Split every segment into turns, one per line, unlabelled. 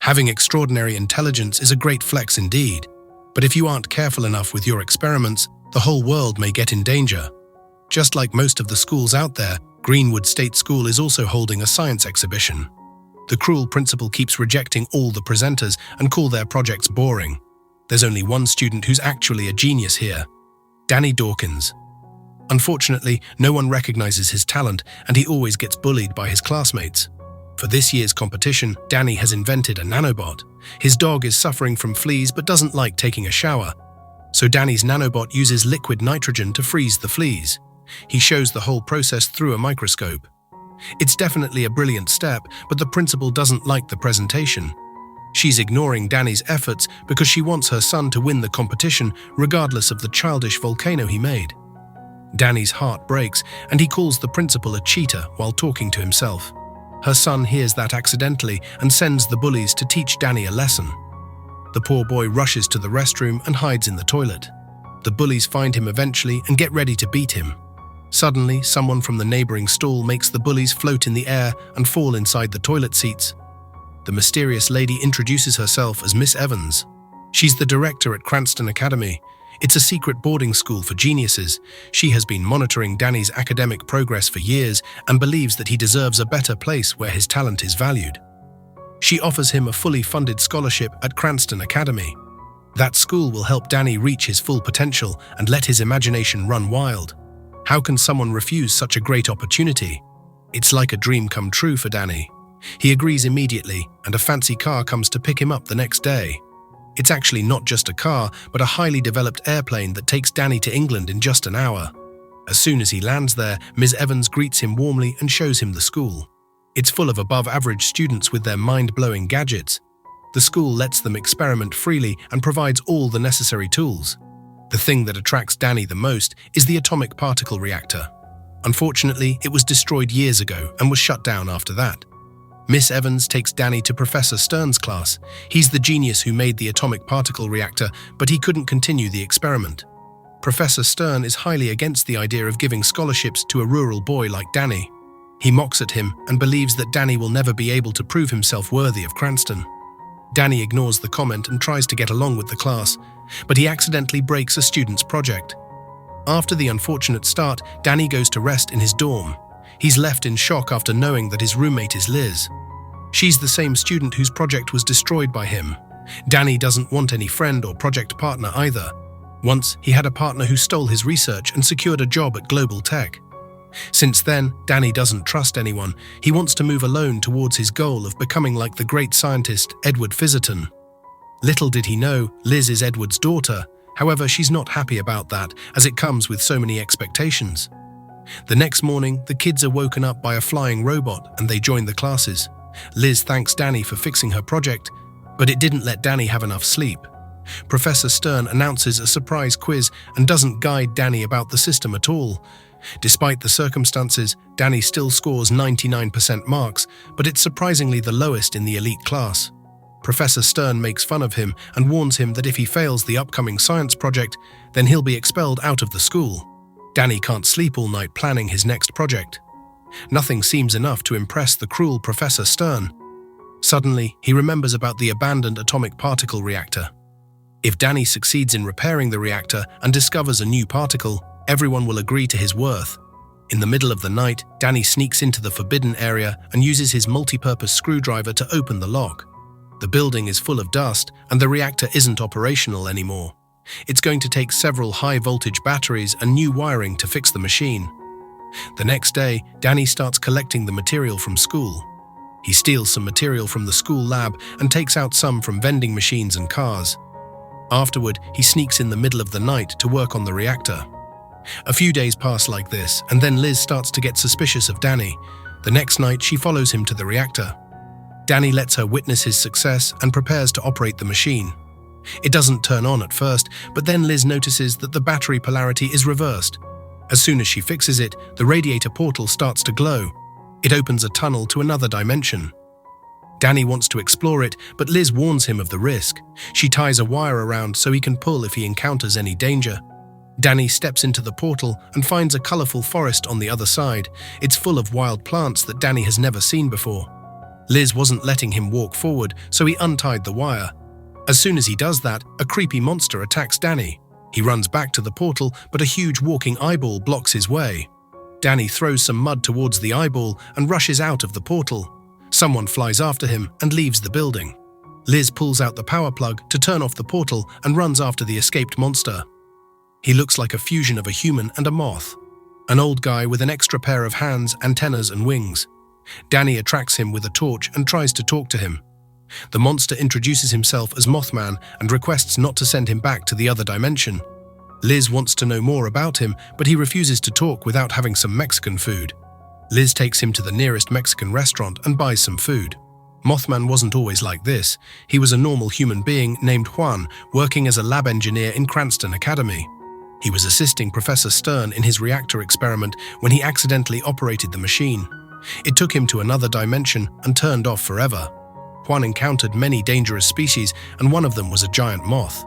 Having extraordinary intelligence is a great flex indeed, but if you aren't careful enough with your experiments, the whole world may get in danger. Just like most of the schools out there, Greenwood State School is also holding a science exhibition. The cruel principal keeps rejecting all the presenters and call their projects boring. There's only one student who's actually a genius here, Danny Dawkins. Unfortunately, no one recognizes his talent and he always gets bullied by his classmates. For this year's competition, Danny has invented a nanobot. His dog is suffering from fleas but doesn't like taking a shower. So Danny's nanobot uses liquid nitrogen to freeze the fleas. He shows the whole process through a microscope. It's definitely a brilliant step, but the principal doesn't like the presentation. She's ignoring Danny's efforts because she wants her son to win the competition regardless of the childish volcano he made. Danny's heart breaks and he calls the principal a cheater while talking to himself. Her son hears that accidentally and sends the bullies to teach Danny a lesson. The poor boy rushes to the restroom and hides in the toilet. The bullies find him eventually and get ready to beat him. Suddenly, someone from the neighboring stall makes the bullies float in the air and fall inside the toilet seats. The mysterious lady introduces herself as Miss Evans. She's the director at Cranston Academy. It's a secret boarding school for geniuses. She has been monitoring Danny's academic progress for years and believes that he deserves a better place where his talent is valued. She offers him a fully funded scholarship at Cranston Academy. That school will help Danny reach his full potential and let his imagination run wild. How can someone refuse such a great opportunity? It's like a dream come true for Danny. He agrees immediately, and a fancy car comes to pick him up the next day. It's actually not just a car, but a highly developed airplane that takes Danny to England in just an hour. As soon as he lands there, Ms. Evans greets him warmly and shows him the school. It's full of above-average students with their mind-blowing gadgets. The school lets them experiment freely and provides all the necessary tools. The thing that attracts Danny the most is the atomic particle reactor. Unfortunately, it was destroyed years ago and was shut down after that. Miss Evans takes Danny to Professor Stern's class. He's the genius who made the atomic particle reactor, but he couldn't continue the experiment. Professor Stern is highly against the idea of giving scholarships to a rural boy like Danny. He mocks at him and believes that Danny will never be able to prove himself worthy of Cranston. Danny ignores the comment and tries to get along with the class, but he accidentally breaks a student's project. After the unfortunate start, Danny goes to rest in his dorm. He's left in shock after knowing that his roommate is Liz. She's the same student whose project was destroyed by him. Danny doesn't want any friend or project partner either. Once, he had a partner who stole his research and secured a job at Global Tech. Since then, Danny doesn't trust anyone. He wants to move alone towards his goal of becoming like the great scientist Edward Fizerton. Little did he know, Liz is Edward's daughter. However, she's not happy about that, as it comes with so many expectations. The next morning, the kids are woken up by a flying robot and they join the classes. Liz thanks Danny for fixing her project, but it didn't let Danny have enough sleep. Professor Stern announces a surprise quiz and doesn't guide Danny about the system at all. Despite the circumstances, Danny still scores 99% marks, but it's surprisingly the lowest in the elite class. Professor Stern makes fun of him and warns him that if he fails the upcoming science project, then he'll be expelled out of the school. Danny can't sleep all night planning his next project. Nothing seems enough to impress the cruel Professor Stern. Suddenly, he remembers about the abandoned atomic particle reactor. If Danny succeeds in repairing the reactor and discovers a new particle, everyone will agree to his worth. In the middle of the night, Danny sneaks into the forbidden area and uses his multi-purpose screwdriver to open the lock. The building is full of dust and the reactor isn't operational anymore. It's going to take several high-voltage batteries and new wiring to fix the machine. The next day, Danny starts collecting the material from school. He steals some material from the school lab and takes out some from vending machines and cars. Afterward, he sneaks in the middle of the night to work on the reactor. A few days pass like this, and then Liz starts to get suspicious of Danny. The next night, she follows him to the reactor. Danny lets her witness his success and prepares to operate the machine. It doesn't turn on at first, but then Liz notices that the battery polarity is reversed. As soon as she fixes it, the radiator portal starts to glow. It opens a tunnel to another dimension. Danny wants to explore it, but Liz warns him of the risk. She ties a wire around so he can pull if he encounters any danger. Danny steps into the portal and finds a colorful forest on the other side. It's full of wild plants that Danny has never seen before. Liz wasn't letting him walk forward, so he untied the wire. As soon as he does that, a creepy monster attacks Danny. He runs back to the portal, but a huge walking eyeball blocks his way. Danny throws some mud towards the eyeball and rushes out of the portal. Someone flies after him and leaves the building. Liz pulls out the power plug to turn off the portal and runs after the escaped monster. He looks like a fusion of a human and a moth. An old guy with an extra pair of hands, antennas, and wings. Danny attracts him with a torch and tries to talk to him. The monster introduces himself as Mothman and requests not to send him back to the other dimension. Liz wants to know more about him, but he refuses to talk without having some Mexican food. Liz takes him to the nearest Mexican restaurant and buys some food. Mothman wasn't always like this. He was a normal human being named Juan, working as a lab engineer in Cranston Academy. He was assisting Professor Stern in his reactor experiment when he accidentally operated the machine. It took him to another dimension and turned off forever. Juan encountered many dangerous species, and one of them was a giant moth.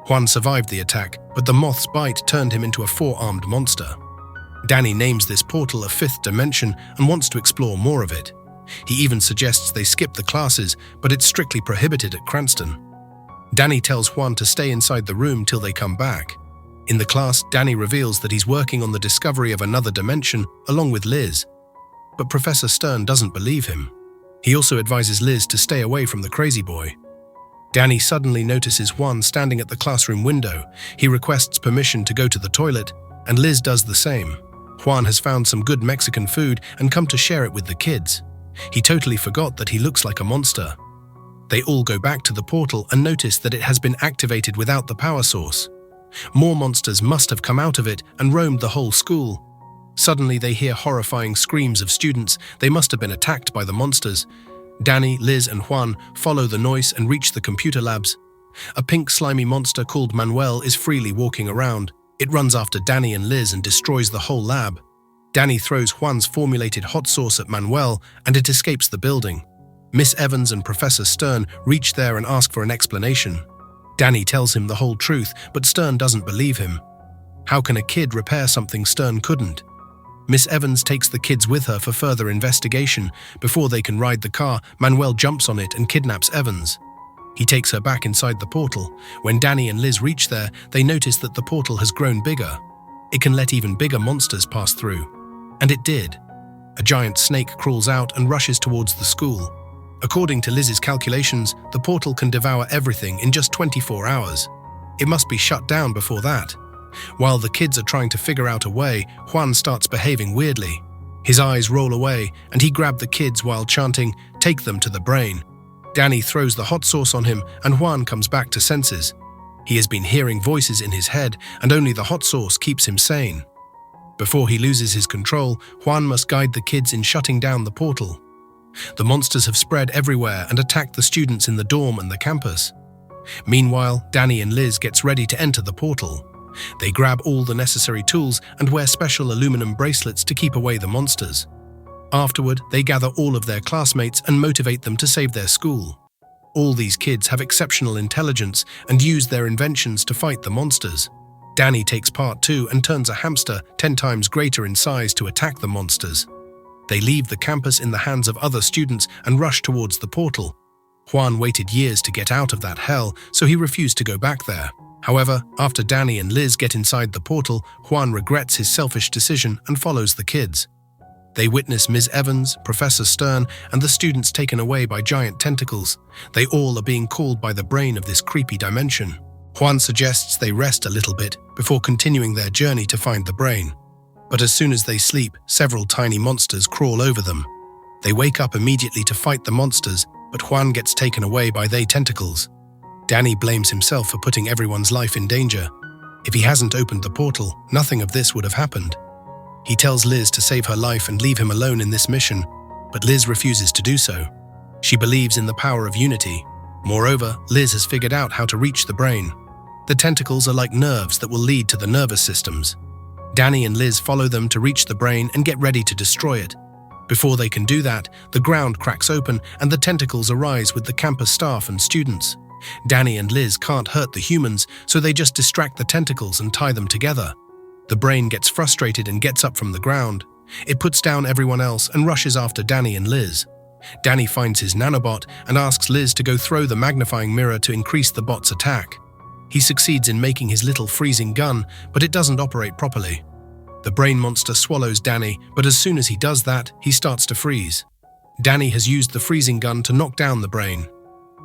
Juan survived the attack, but the moth's bite turned him into a four-armed monster. Danny names this portal a fifth dimension and wants to explore more of it. He even suggests they skip the classes, but it's strictly prohibited at Cranston. Danny tells Juan to stay inside the room till they come back. In the class, Danny reveals that he's working on the discovery of another dimension along with Liz. But Professor Stern doesn't believe him. He also advises Liz to stay away from the crazy boy. Danny suddenly notices Juan standing at the classroom window. He requests permission to go to the toilet, and Liz does the same. Juan has found some good Mexican food and come to share it with the kids. He totally forgot that he looks like a monster. They all go back to the portal and notice that it has been activated without the power source. More monsters must have come out of it and roamed the whole school. Suddenly they hear horrifying screams of students. They must have been attacked by the monsters. Danny, Liz, and Juan follow the noise and reach the computer labs. A pink slimy monster called Manuel is freely walking around. It runs after Danny and Liz and destroys the whole lab. Danny throws Juan's formulated hot sauce at Manuel and it escapes the building. Miss Evans and Professor Stern reach there and ask for an explanation. Danny tells him the whole truth, but Stern doesn't believe him. How can a kid repair something Stern couldn't? Miss Evans takes the kids with her for further investigation. Before they can ride the car, Manuel jumps on it and kidnaps Evans. He takes her back inside the portal. When Danny and Liz reach there, they notice that the portal has grown bigger. It can let even bigger monsters pass through. And it did. A giant snake crawls out and rushes towards the school. According to Liz's calculations, the portal can devour everything in just 24 hours. It must be shut down before that. While the kids are trying to figure out a way, Juan starts behaving weirdly. His eyes roll away, and he grabs the kids while chanting, "Take them to the brain." Danny throws the hot sauce on him, and Juan comes back to senses. He has been hearing voices in his head, and only the hot sauce keeps him sane. Before he loses his control, Juan must guide the kids in shutting down the portal. The monsters have spread everywhere and attacked the students in the dorm and the campus. Meanwhile, Danny and Liz gets ready to enter the portal. They grab all the necessary tools and wear special aluminum bracelets to keep away the monsters. Afterward, they gather all of their classmates and motivate them to save their school. All these kids have exceptional intelligence and use their inventions to fight the monsters. Danny takes part too and turns a hamster 10 times greater in size to attack the monsters. They leave the campus in the hands of other students and rush towards the portal. Juan waited years to get out of that hell, so he refused to go back there. However, after Danny and Liz get inside the portal, Juan regrets his selfish decision and follows the kids. They witness Ms. Evans, Professor Stern, and the students taken away by giant tentacles. They all are being called by the brain of this creepy dimension. Juan suggests they rest a little bit before continuing their journey to find the brain. But as soon as they sleep, several tiny monsters crawl over them. They wake up immediately to fight the monsters, but Juan gets taken away by their tentacles. Danny blames himself for putting everyone's life in danger. If he hasn't opened the portal, nothing of this would have happened. He tells Liz to save her life and leave him alone in this mission, but Liz refuses to do so. She believes in the power of unity. Moreover, Liz has figured out how to reach the brain. The tentacles are like nerves that will lead to the nervous systems. Danny and Liz follow them to reach the brain and get ready to destroy it. Before they can do that, the ground cracks open and the tentacles arise with the campus staff and students. Danny and Liz can't hurt the humans, so they just distract the tentacles and tie them together. The brain gets frustrated and gets up from the ground. It puts down everyone else and rushes after Danny and Liz. Danny finds his nanobot and asks Liz to go throw the magnifying mirror to increase the bot's attack. He succeeds in making his little freezing gun, but it doesn't operate properly. The brain monster swallows Danny, but as soon as he does that, he starts to freeze. Danny has used the freezing gun to knock down the brain.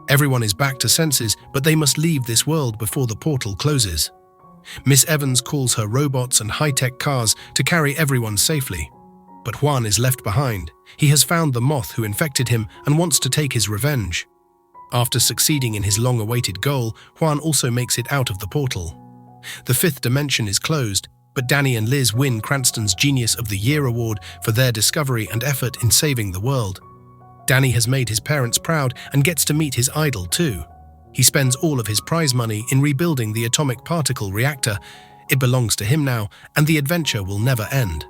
Everyone is back to senses, but they must leave this world before the portal closes. Miss Evans calls her robots and high-tech cars to carry everyone safely. But Juan is left behind. He has found the moth who infected him and wants to take his revenge. After succeeding in his long-awaited goal, Juan also makes it out of the portal. The fifth dimension is closed, but Danny and Liz win Cranston's Genius of the Year award for their discovery and effort in saving the world. Danny has made his parents proud and gets to meet his idol too. He spends all of his prize money in rebuilding the atomic particle reactor. It belongs to him now, and the adventure will never end.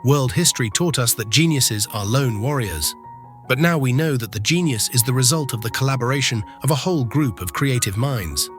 World history taught us that geniuses are lone warriors. But now we know that the genius is the result of the collaboration of a whole group of creative minds.